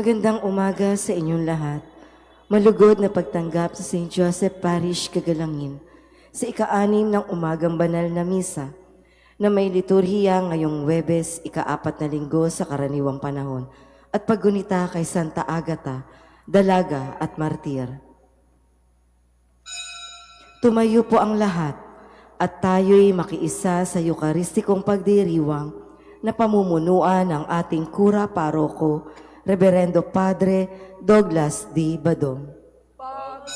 Magandang umaga sa inyong lahat. Malugod na pagtanggap sa St. Joseph Parish, Kagalangin sa ika-6 ng umagang banal na misa na may liturhiya ngayong Huwebes, ika-4 na linggo sa karaniwang panahon at paggunita kay Santa Agata, Dalaga at Martir. Tumayo po ang lahat at tayo'y makiisa sa Eucharistikong pagdiriwang na pamumunuan ng ating Kura Paroko, Reverendo Padre Douglas D. Badong. Pagmamahal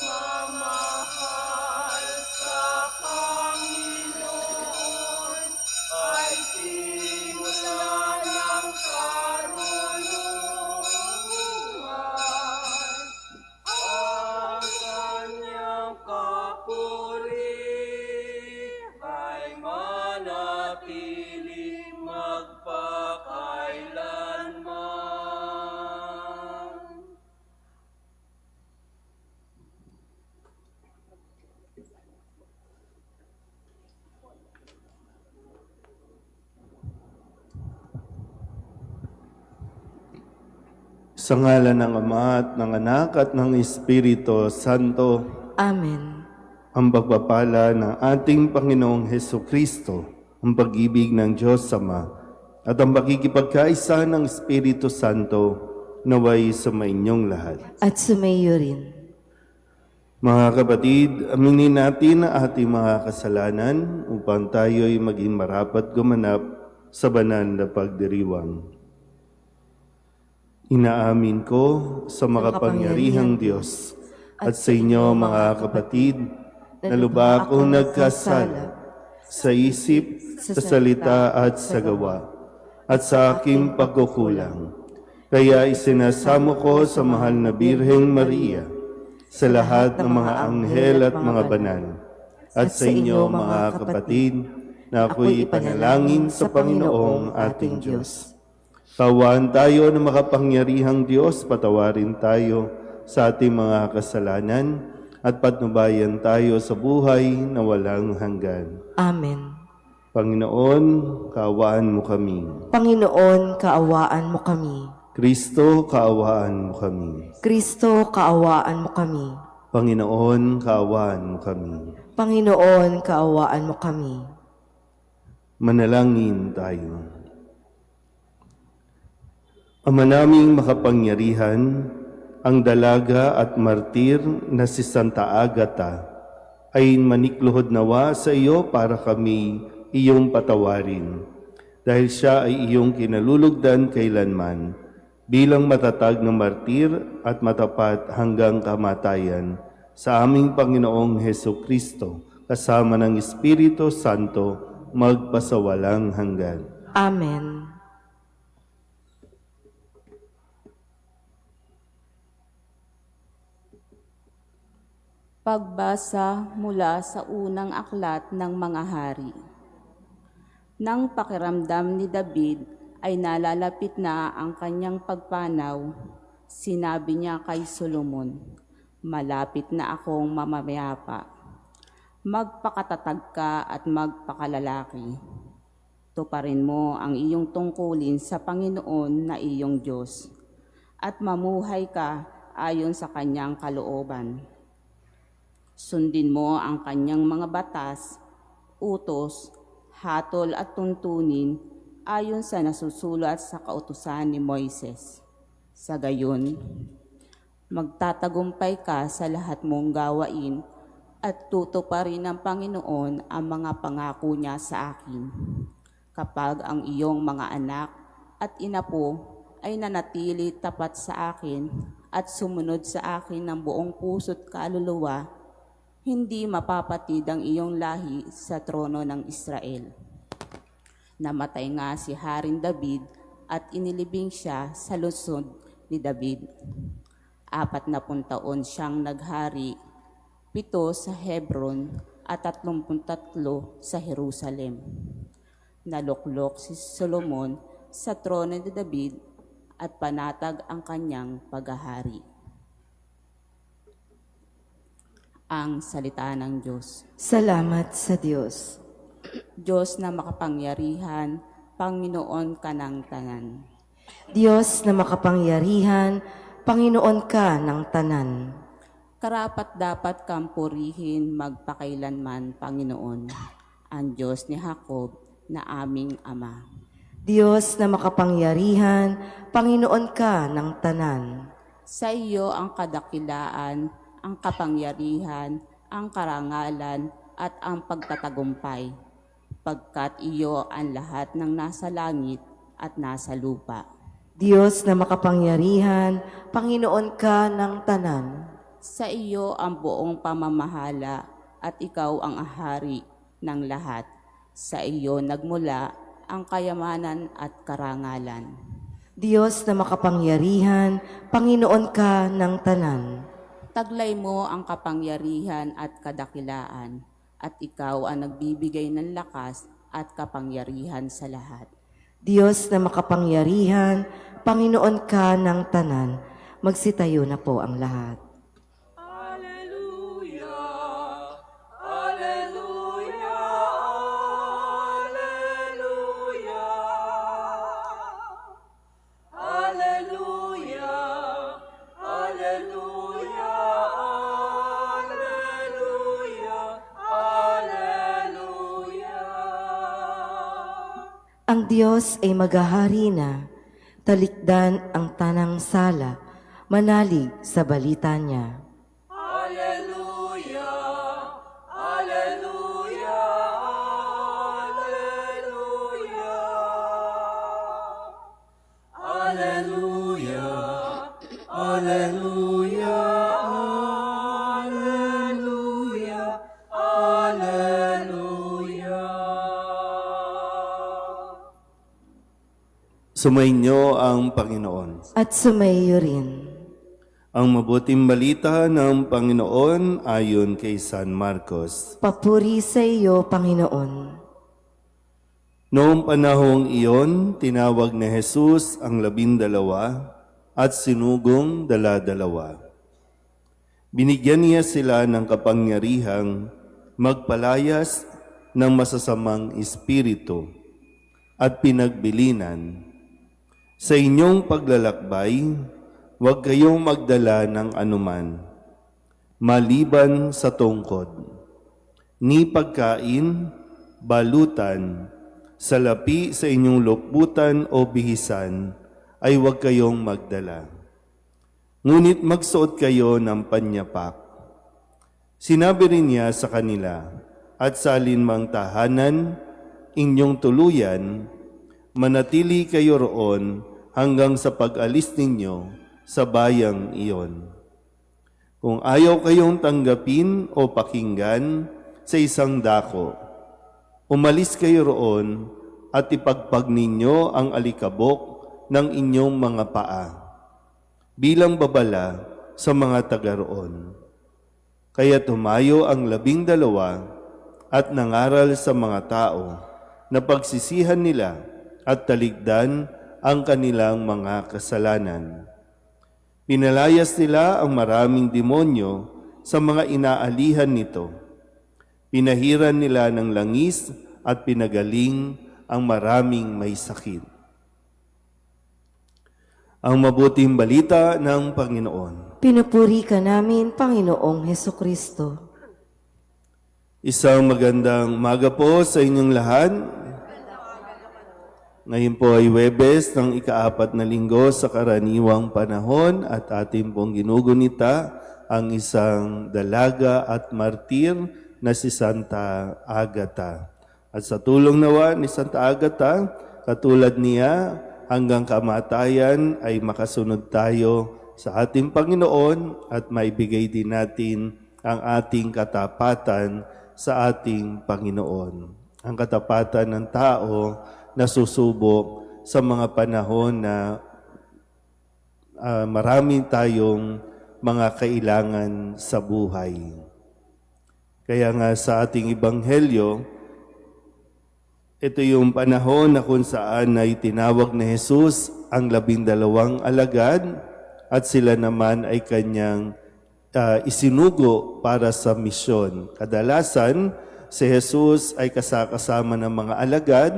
sa Panginoon ay simula ng karunungan. Ang kanyang papuri ay manatili magpakailanman. Sa ngalan ng Ama at ng Anak at ng Espiritu Santo, Amen. ang pagpapala ng ating Panginoong Hesukristo, ang pag-ibig ng Diyos Ama, at ang pakikipagkaisa ng Espiritu Santo naway sumainyong lahat. At sumayo rin. Mga kapatid, aminin natin ang ating mga kasalanan upang tayo'y maging marapat gumanap sa banal na pagdiriwang. Inaamin ko sa makapangyarihang Diyos at sa inyo mga kapatid na lubha akong nagkasala sa isip, sa salita at sa gawa at sa aking pagkukulang. Kaya isinasamo ko sa mahal na Birheng Maria, sa lahat ng mga anghel at mga banal, at sa inyo mga kapatid na ako'y ipanalangin sa Panginoong ating Diyos. Kawaan tayo ng makapangyarihang Diyos, patawarin tayo sa ating mga kasalanan at patnubayan tayo sa buhay na walang hanggan. Amen. Panginoon, kaawaan mo kami. Panginoon, kaawaan mo kami. Kristo, kaawaan mo kami. Kristo, kaawaan mo kami. Panginoon, kaawaan mo kami. Panginoon, kaawaan mo kami. Manalangin tayo. Ama naming makapangyarihan, ang dalaga at martir na si Santa Agata ay manikluhod nawa sa iyo para kami iyong patawarin. Dahil siya ay iyong kinalulugdan kailanman bilang matatag na martir at matapat hanggang kamatayan sa aming Panginoong Hesukristo kasama ng Espiritu Santo magpasawalang hanggan. Amen. Pagbasa mula sa unang aklat ng mga hari. Nang pakiramdam ni David ay nalalapit na ang kanyang pagpanaw, sinabi niya kay Solomon, "Malapit na akong mamamayapa. Magpakatatag ka at magpakalalaki. Tuparin mo ang iyong tungkulin sa Panginoon na iyong Diyos, at mamuhay ka ayon sa kanyang kalooban. Sundin mo ang kanyang mga batas, utos, hatol at tuntunin ayon sa nasusulat sa kautusan ni Moises. Sa gayon, magtatagumpay ka sa lahat mong gawain at tutuparin ng Panginoon ang mga pangako niya sa akin. Kapag ang iyong mga anak at inapo ay nanatili tapat sa akin at sumunod sa akin ng buong puso't kaluluwa, hindi mapapatid ang iyong lahi sa trono ng Israel." Namatay nga si Haring David at inilibing siya sa lungsod ni David. 40 taon siyang naghari, 7 sa Hebron at 33 sa Jerusalem. Naluklok si Solomon sa trono ni David at panatag ang kanyang paghahari. Ang salita ng Diyos. Salamat sa Diyos. Diyos na makapangyarihan, Panginoon ka ng tanan. Diyos na makapangyarihan, Panginoon ka ng tanan. Karapat dapat kang purihin magpakailanman, Panginoon, ang Diyos ni Jacob na aming Ama. Diyos na makapangyarihan, Panginoon ka ng tanan. Sa iyo ang kadakilaan, ang kapangyarihan, ang karangalan, at ang pagtatagumpay, pagkat iyo ang lahat ng nasa langit at nasa lupa. Diyos na makapangyarihan, Panginoon ka ng tanan. Sa iyo ang buong pamamahala at ikaw ang ahari ng lahat. Sa iyo nagmula ang kayamanan at karangalan. Diyos na makapangyarihan, Panginoon ka ng tanan. Taglay mo ang kapangyarihan at kadakilaan, at ikaw ang nagbibigay ng lakas at kapangyarihan sa lahat. Diyos na makapangyarihan, Panginoon ka ng tanan. Magsitayo na po ang lahat. Hallelujah! Hallelujah! Hallelujah! Hallelujah! Hallelujah! Hallelujah! Hallelujah! Ang Diyos ay maghahari na, talikdan ang tanang sala, manalig sa balita niya. Hallelujah! Hallelujah! Hallelujah! Hallelujah! Hallelujah! Hallelujah! Sumainyo ang Panginoon. At sumayo rin. Ang mabuting balita ng Panginoon ayon kay San Marcos. Papuri sa iyo, Panginoon. Noong panahong iyon, tinawag ni Jesus ang 12 at sinugong 12. Binigyan niya sila ng kapangyarihang magpalayas ng masasamang espiritu at pinagbilinan. Sa inyong paglalakbay, huwag kayong magdala ng anuman, maliban sa tungkod, ni pagkain, balutan, salapi sa inyong lukbutan o bihisan, ay huwag kayong magdala. Ngunit magsuot kayo ng panyapak. Sinabi rin niya sa kanila, at sa alinmang tahanan, inyong tuluyan, manatili kayo roon hanggang sa pag-alis ninyo sa bayang iyon. Kung ayaw kayong tanggapin o pakinggan sa isang dako, umalis kayo roon at ipagpag ninyo ang alikabok ng inyong mga paa bilang babala sa mga taga roon. Kaya tumayo ang 12 at nangaral sa mga tao na pagsisihan nila at taligdan ang kanilang mga kasalanan. Pinalayas nila ang maraming demonyo sa mga inaalihan nito. Pinahiran nila ng langis at pinagaling ang maraming may sakit. Ang mabuting balita ng Panginoon. Pinupuri ka namin, Panginoong Hesukristo. Isang magandang umaga po sa inyong lahat. Ngayon po ay Huwebes ng ika-4 na linggo sa karaniwang panahon at ating pong ginugunita ang isang dalaga at martir na si Santa Agata. At sa tulong nawa ni Santa Agata, katulad niya, hanggang kamatayan ay makasunod tayo sa ating Panginoon at maibigay din natin ang ating katapatan sa ating Panginoon. Ang katapatan ng tao na susubok sa mga panahon na marami tayong mga kailangan sa buhay. Kaya nga sa ating Ebanghelyo, ito yung panahon na kung saan ay tinawag ni Jesus ang 12 alagad at sila naman ay kanyang isinugo para sa misyon. Kadalasan, si Jesus ay kasama ng mga alagad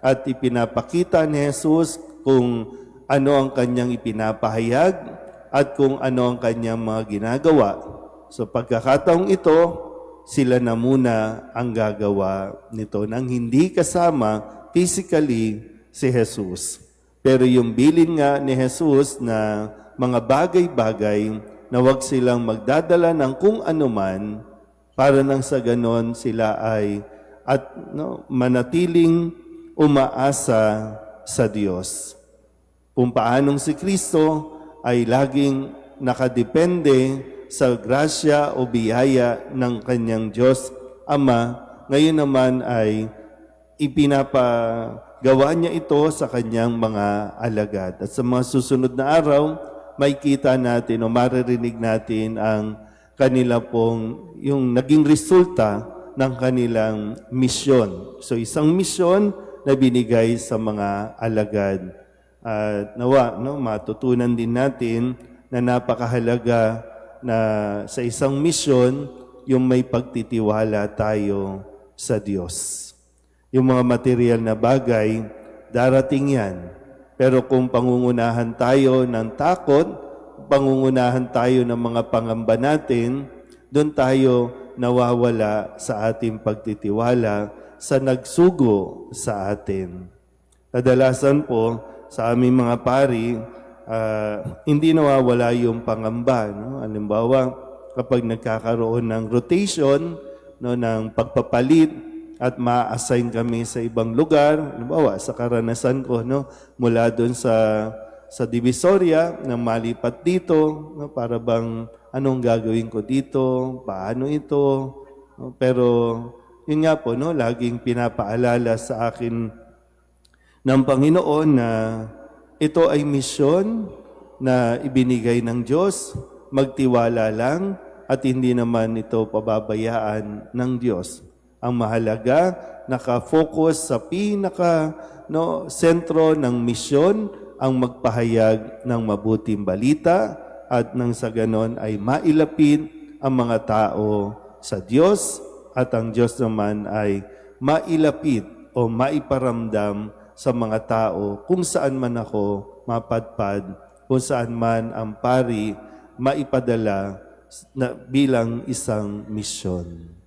at ipinapakita ni Jesus kung ano ang kanyang ipinapahayag at kung ano ang kanyang mga ginagawa. So pagkakataong ito, sila na muna ang gagawa nito nang hindi kasama physically si Jesus. Pero yung bilin nga ni Jesus na mga bagay-bagay na wag silang magdadala ng kung anuman para nang sa ganon sila ay manatiling umaasa sa Diyos. Kung paanong si Kristo ay laging nakadepende sa grasya o biyaya ng kanyang Diyos Ama, ngayon naman ay ipinapagawa niya ito sa kanyang mga alagad. At sa mga susunod na araw, may kita natin o maririnig natin ang kanila pong, yung naging resulta ng kanilang misyon. So isang misyon na binigay sa mga alagad. At nawa, matutunan din natin na napakahalaga na sa isang misyon, yung may pagtitiwala tayo sa Diyos. Yung mga material na bagay, darating yan. Pero kung pangungunahan tayo ng takot, pangungunahan tayo ng mga pangamba natin, doon tayo nawawala sa ating pagtitiwala sa nagsugo sa atin. Kadalasan po, sa aming mga pari, hindi nawawala yung pangamba. No? Halimbawa, kapag nagkakaroon ng rotation, ng pagpapalit, at ma-assign kami sa ibang lugar, halimbawa, sa karanasan ko, mula doon sa Divisoria, na malipat dito, para bang anong gagawin ko dito, paano ito. Pero yun nga po, laging pinapaalala sa akin ng Panginoon na ito ay misyon na ibinigay ng Diyos, magtiwala lang at hindi naman ito pababayaan ng Diyos. Ang mahalaga, nakafocus sa sentro ng misyon, ang magpahayag ng mabuting balita at nang sa ganon ay mailapit ang mga tao sa Diyos at ang Diyos naman ay mailapit o maiparamdam sa mga tao kung saan man ako mapadpad, kung saan man ang pari maipadala bilang isang misyon.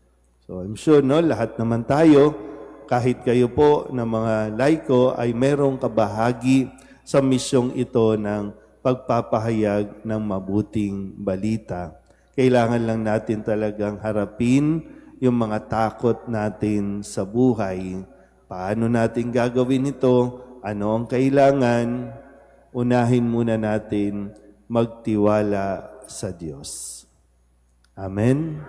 So I'm sure lahat naman tayo, kahit kayo po na mga laiko ay merong kabahagi sa misyong ito ng pagpapahayag ng mabuting balita. Kailangan lang natin talagang harapin yung mga takot natin sa buhay. Paano natin gagawin ito? Ano ang kailangan? Unahin muna natin magtiwala sa Diyos. Amen?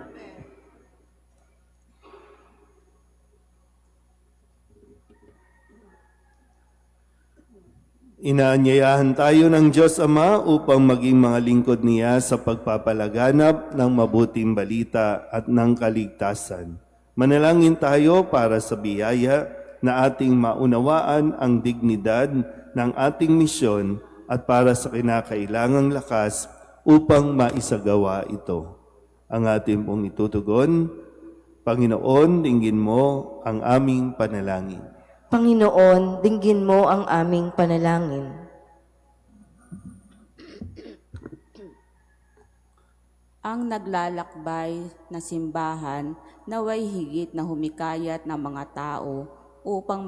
Inaanyayahan tayo ng Diyos Ama upang maging mga lingkod niya sa pagpapalaganap ng mabuting balita at ng kaligtasan. Manalangin tayo para sa biyaya na ating maunawaan ang dignidad ng ating misyon at para sa kinakailangang lakas upang maisagawa ito. Ang ating pong itutugon, Panginoon, dinggin mo ang aming panalangin. Panginoon, dinggin mo ang aming panalangin. Ang naglalakbay na simbahan naway higit na humikayat ng mga tao upang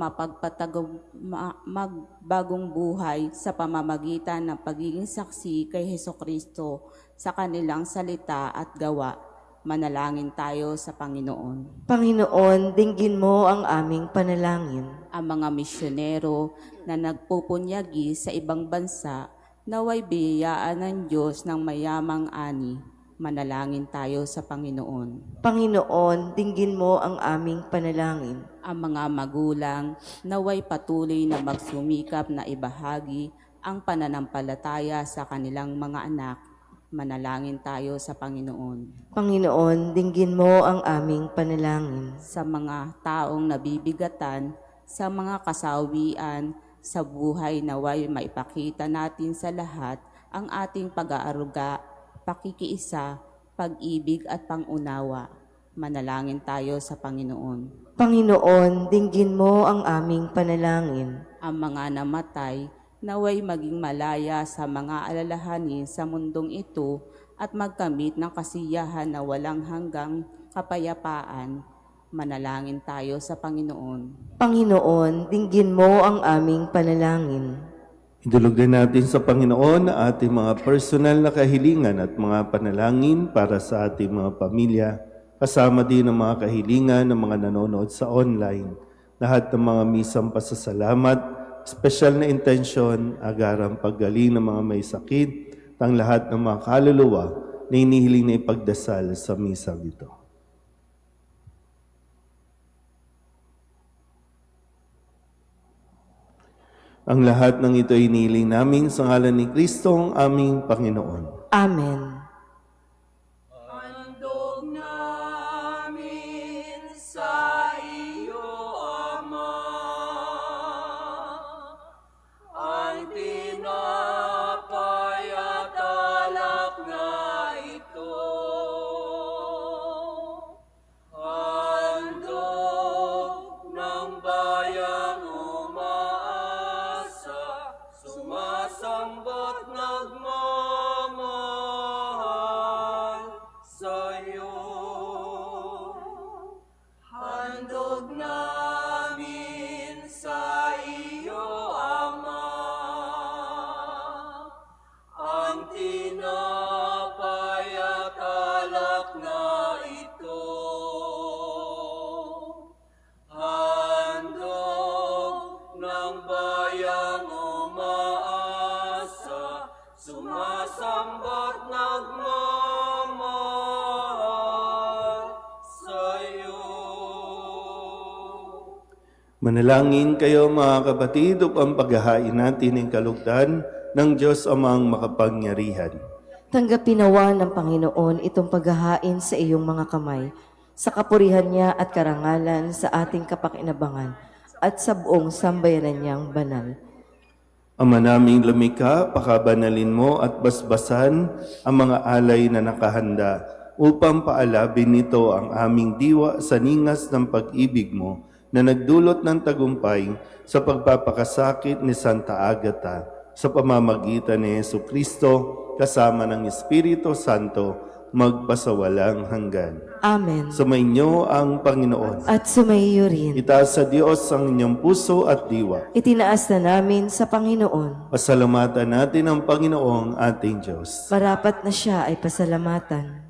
magbagong buhay sa pamamagitan ng pagiging saksi kay Hesukristo sa kanilang salita at gawa. Manalangin tayo sa Panginoon. Panginoon, dinggin mo ang aming panalangin. Ang mga misyonero na nagpupunyagi sa ibang bansa naway biyayaan ng Diyos ng mayamang ani. Manalangin tayo sa Panginoon. Panginoon, dinggin mo ang aming panalangin. Ang mga magulang naway patuloy na magsumikap na ibahagi ang pananampalataya sa kanilang mga anak. Manalangin tayo sa Panginoon. Panginoon, dinggin mo ang aming panalangin. Sa mga taong nabibigatan, sa mga kasawian, sa buhay naway maipakita natin sa lahat ang ating pag-aaruga, pakikiisa, pag-ibig at pangunawa. Manalangin tayo sa Panginoon. Panginoon, dinggin mo ang aming panalangin. Ang mga namatay naway maging malaya sa mga alalahanin sa mundong ito at magkamit ng kasiyahan na walang hanggang kapayapaan. Manalangin tayo sa Panginoon. Panginoon, dinggin mo ang aming panalangin. Idulog din natin sa Panginoon ang ating mga personal na kahilingan at mga panalangin para sa ating mga pamilya, kasama din ang mga kahilingan ng mga nanonood sa online. Lahat ng mga misang pasasalamat, special na intensyon, agarang paggaling ng mga may sakit, ang lahat ng mga kaluluwa na inihiling na ipagdasal sa misang ito. Ang lahat ng ito ay inihiling namin sa ngalan ni Kristo ang aming Panginoon. Amen. Handog namin sa iyo, Ama, ang tinapay at alak na ito. Handog ng bayang umaasa, sumasambot nagmamahal sa'yo. Handog namin sa iyo, Ama, ang tinapay at alak na ito. Handog ng bayang umaasa, sumasambat nagmamahal sa'yo. Manalangin kayo mga kapatid upang paghahain natin ang kalugdan ng Diyos Amang makapangyarihan. Tanggapin nawa ng Panginoon itong paghahain sa iyong mga kamay, sa kapurihan niya at karangalan sa ating kapakinabangan at sa buong sambayanan niyang banal. Ama naming lumikha, pakabanalin mo at basbasan ang mga alay na nakahanda upang paalabin nito ang aming diwa sa ningas ng pag-ibig mo na nagdulot ng tagumpay sa pagpapakasakit ni Santa Agata sa pamamagitan ni Jesucristo kasama ng Espiritu Santo magpasawalang hanggan. Amen. Sumainyo ang Panginoon. At sumaiyo rin. Itaas sa Diyos ang inyong puso at diwa. Itinaas na namin sa Panginoon. Pasalamatan natin ang Panginoong ating Diyos. Marapat na siya ay pasalamatan.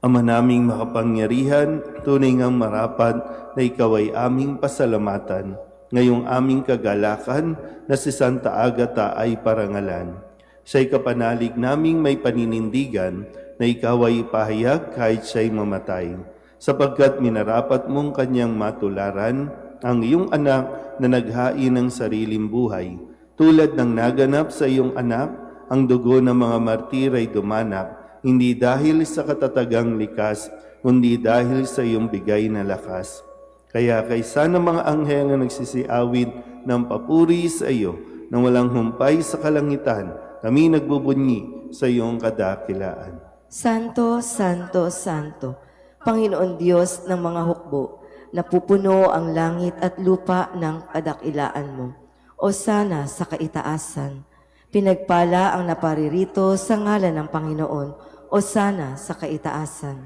Ama naming makapangyarihan, tunay ngang marapat na ikaw ay aming pasalamatan. Ngayong aming kagalakan na si Santa Agata ay parangalan. Siya'y kapanalig naming may paninindigan na ikaw ay ipahayag kahit siya'y mamatay. Sapagkat minarapat mong kanyang matularan ang iyong anak na naghain ng sariling buhay. Tulad ng naganap sa iyong anak, ang dugo ng mga martir ay dumanap, hindi dahil sa katatagang likas, kundi dahil sa iyong bigay na lakas. Kaya kaysa ng mga anghel na nagsisiawit ng papuri sa iyo, na walang humpay sa kalangitan, kami nagbubunyi sa iyong kadakilaan. Santo, Santo, Santo, Panginoon Diyos ng mga hukbo, napupuno ang langit at lupa ng kadakilaan mo. O sana sa kaitaasan, pinagpala ang naparirito sa ngalan ng Panginoon, o sana sa kaitaasan.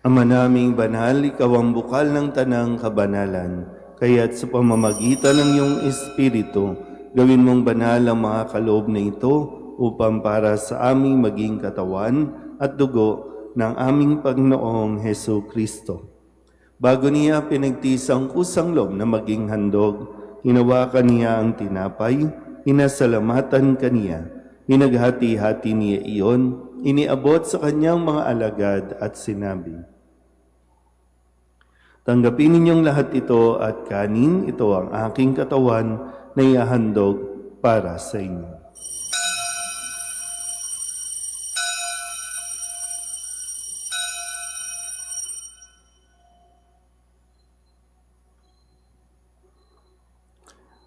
Ama naming banal, ikaw ang bukal ng tanang kabanalan, kaya't sa pamamagitan ng iyong Espiritu, gawin mong banal ang mga kaloob na ito upang para sa aming maging katawan at dugo ng aming Panginoong Hesu Kristo. Bago niya pinagtiis ang kusang loob na maging handog, hinawakan niya ang tinapay, inasalamatan kaniya, pinaghati-hati niya iyon, iniabot sa kanyang mga alagad at sinabi, "Tanggapin ninyong lahat ito at kanin, ito ang aking katawan na ihahandog para sa inyo."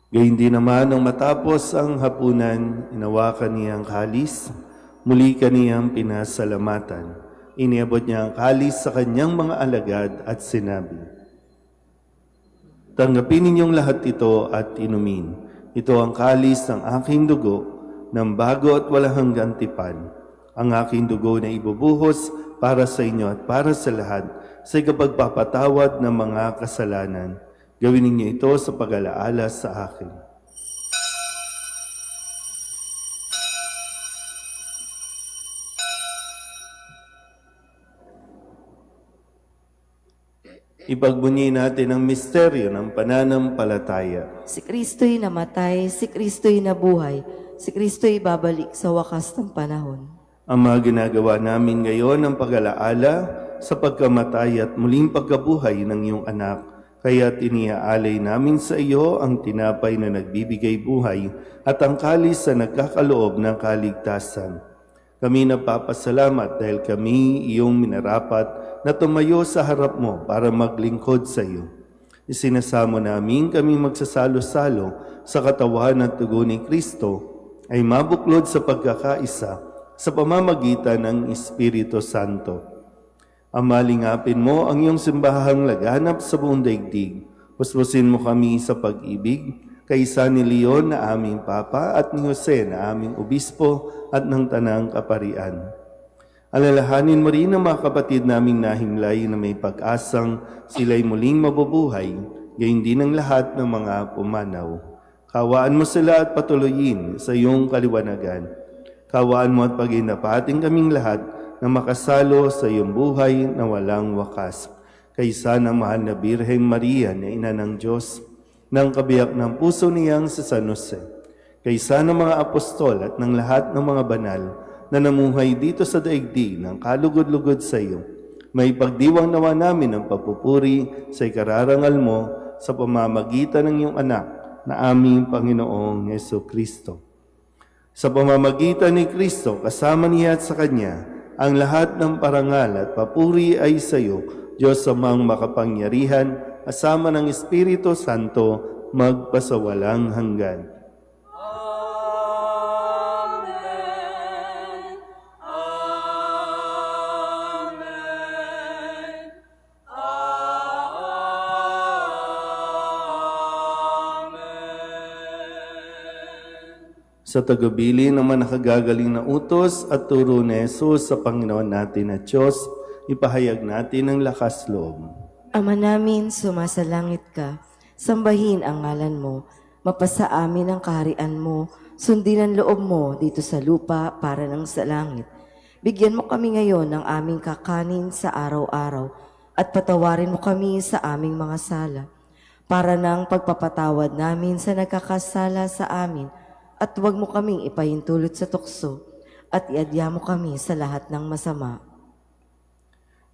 Gayun din naman nang matapos ang hapunan, inawakan niya ang kalis, muli kaniyang pinasalamatan. Iniabot niya ang kalis sa kanyang mga alagad at sinabi, "Tanggapin ninyong lahat ito at inumin. Ito ang kalis ng aking dugo, ng bago at walang hanggang tipan. Ang aking dugo na ibubuhos para sa inyo at para sa lahat sa ikapagpapatawad ng mga kasalanan. Gawin ninyo ito sa pag-alaala sa akin. Ipagbunyi natin ang misteryo ng pananampalataya. Si Kristo'y namatay, si Kristo'y nabuhay, si Kristo'y babalik sa wakas ng panahon. Ang mga ginagawa namin ngayon ang pag-alaala sa pagkamatay at muling pagkabuhay ng iyong anak. Kaya iniaalay namin sa iyo ang tinapay na nagbibigay buhay at ang kalis na nagkakaloob ng kaligtasan. Kami nagpapasalamat dahil kami iyong minarapat na tumayo sa harap mo para maglingkod sa iyo. Isinasamo namin kami magsasalo-salo sa katawan at dugo ni Kristo ay mabuklod sa pagkakaisa sa pamamagitan ng Espiritu Santo. Amalingapin mo ang iyong simbahang laganap sa buong daigdig. Puspusin mo kami sa pag-ibig, kaysa ni Leon na aming Papa at ni Jose na aming Obispo at ng Tanang Kaparian. Alalahanin mo rin ang mga kapatid naming nahimlay na may pag-asang sila'y muling mabubuhay, gayon din ang lahat ng mga pumanaw. Kawaan mo sila at patuloyin sa iyong kaliwanagan. Kawaan mo at pag-inapating kaming lahat na makasalo sa iyong buhay na walang wakas. Kaysa ng mahal na Birheng Maria na Ina ng Diyos, ng kabiyak ng puso niyang si San Jose, kaysa ng mga apostol at ng lahat ng mga banal na namuhay dito sa daigdig ng kalugod-lugod sa iyo, may pagdiwang nawa namin ang papupuri sa ikararangal mo sa pamamagitan ng iyong anak na aming Panginoong Jesucristo. Sa pamamagitan ni Kristo, kasama niya at sa Kanya, ang lahat ng parangal at papuri ay sa iyo, Diyos amang makapangyarihan, kasama ng Espiritu Santo, magpasawalang hanggan. Amen. Amen. Amen. Sa tagabili naman nakagagaling na utos at turo ni Jesus sa Panginoon natin at Diyos, ipahayag natin ang lakas loob. Ama namin, sumasalangit ka, sambahin ang ngalan mo, mapasa amin ang kaharian mo, sundin ang loob mo dito sa lupa para ng sa langit. Bigyan mo kami ngayon ng aming kakanin sa araw-araw at patawarin mo kami sa aming mga sala, para ng pagpapatawad namin sa nagkakasala sa amin, at huwag mo kaming ipahintulot sa tukso, at iadya mo kami sa lahat ng masama.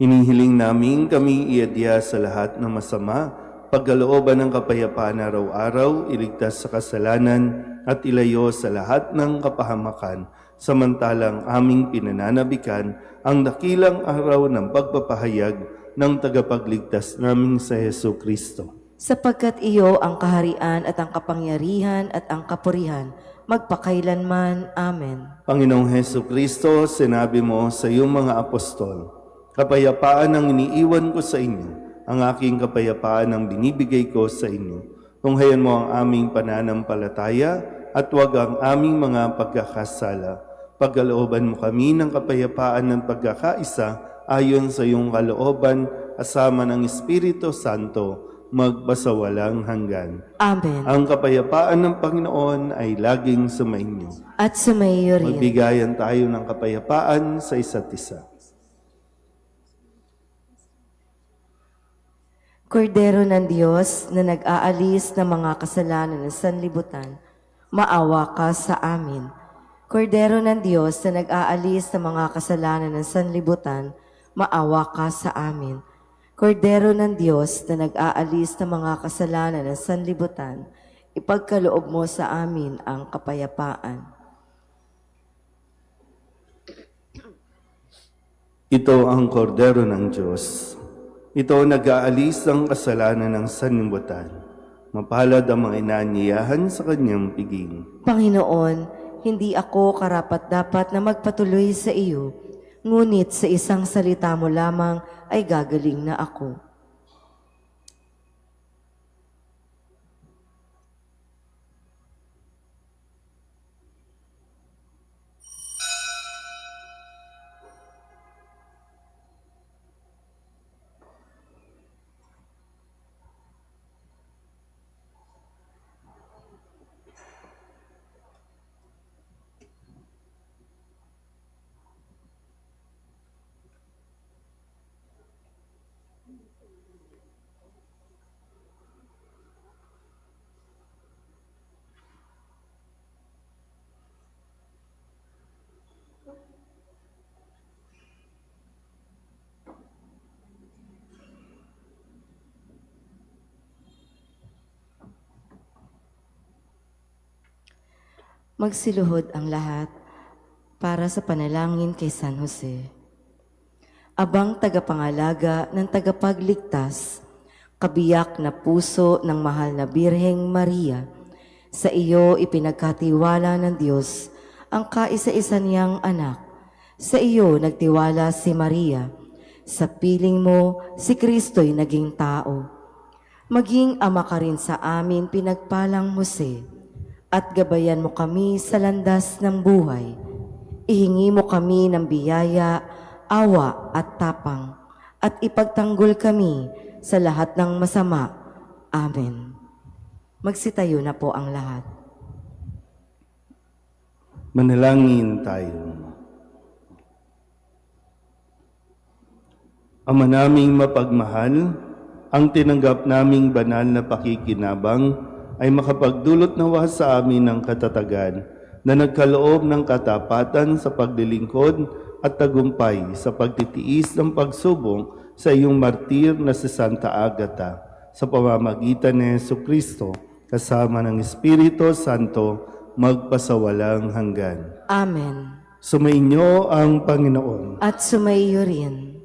Hinihiling namin kami iadya sa lahat ng masama, pagkalooban ng kapayapaan araw-araw, iligtas sa kasalanan, at ilayo sa lahat ng kapahamakan, samantalang aming pinananabikan ang dakilang araw ng pagpapahayag ng tagapagligtas naming sa Jesucristo. Sapagkat iyo ang kaharian at ang kapangyarihan at ang kapurihan, magpakailanman. Amen. Panginoong Jesucristo, sinabi mo sa iyong mga apostol, kapayapaan ang iniiwan ko sa inyo, ang aking kapayapaan ang binibigay ko sa inyo. Tunghayan mo ang aming pananampalataya at huwag ang aming mga pagkakasala. Pagkalooban mo kami ng kapayapaan ng pagkakaisa ayon sa iyong kalooban, asama ng Espiritu Santo, magpasawalang hanggan. Amen. Ang kapayapaan ng Panginoon ay laging sumainyo. At sumaiyo rin. Magbigayan tayo ng kapayapaan sa isa't isa. Kordero ng Diyos na nag-aalis ng mga kasalanan ng sanlibutan, maawa ka sa amin. Kordero ng Diyos na nag-aalis ng mga kasalanan ng sanlibutan, maawa ka sa amin. Kordero ng Diyos na nag-aalis ng mga kasalanan ng sanlibutan, ipagkaloob mo sa amin ang kapayapaan. Ito ang kordero ng Diyos. Ito nag-aalis ang kasalanan ng sanlibutan. Mapalad ang mga inaanyayahan sa kanyang piging. Panginoon, hindi ako karapat-dapat na magpatuloy sa iyo, ngunit sa isang salita mo lamang ay gagaling na ako. Magsiluhod ang lahat para sa panalangin kay San Jose. Abang tagapangalaga ng tagapagligtas, kabiyak na puso ng mahal na Birheng Maria, sa iyo ipinagkatiwala ng Diyos ang kaisa-isa niyang anak. Sa iyo nagtiwala si Maria. Sa piling mo, si Kristo'y naging tao. Maging ama ka rin sa amin, pinagpalang Jose, at gabayan mo kami sa landas ng buhay. Ihingi mo kami ng biyaya, awa at tapang, at ipagtanggol kami sa lahat ng masama. Amen. Magsitayo na po ang lahat. Manalangin tayo. Ama naming mapagmahal, ang tinanggap naming banal na pakikinabang ay makapagdulot nawa sa amin ng katatagan na nagkaloob ng katapatan sa paglilingkod at tagumpay sa pagtitiis ng pagsubok sa iyong martir na si Santa Agata sa pamamagitan ni Jesucristo kasama ng Espiritu Santo magpasawalang hanggan. Amen. Sumainyo ang Panginoon. At sumaiyo rin.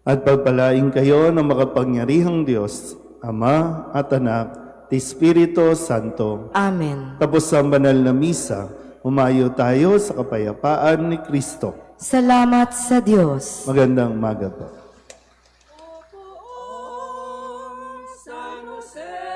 At pagpalain kayo ng makapangyarihang Diyos, Ama at Anak, at Espiritu Santo. Amen. Tapos ang banal na misa, umayo tayo sa kapayapaan ni Kristo. Salamat sa Diyos. Magandang umaga po. San Jose,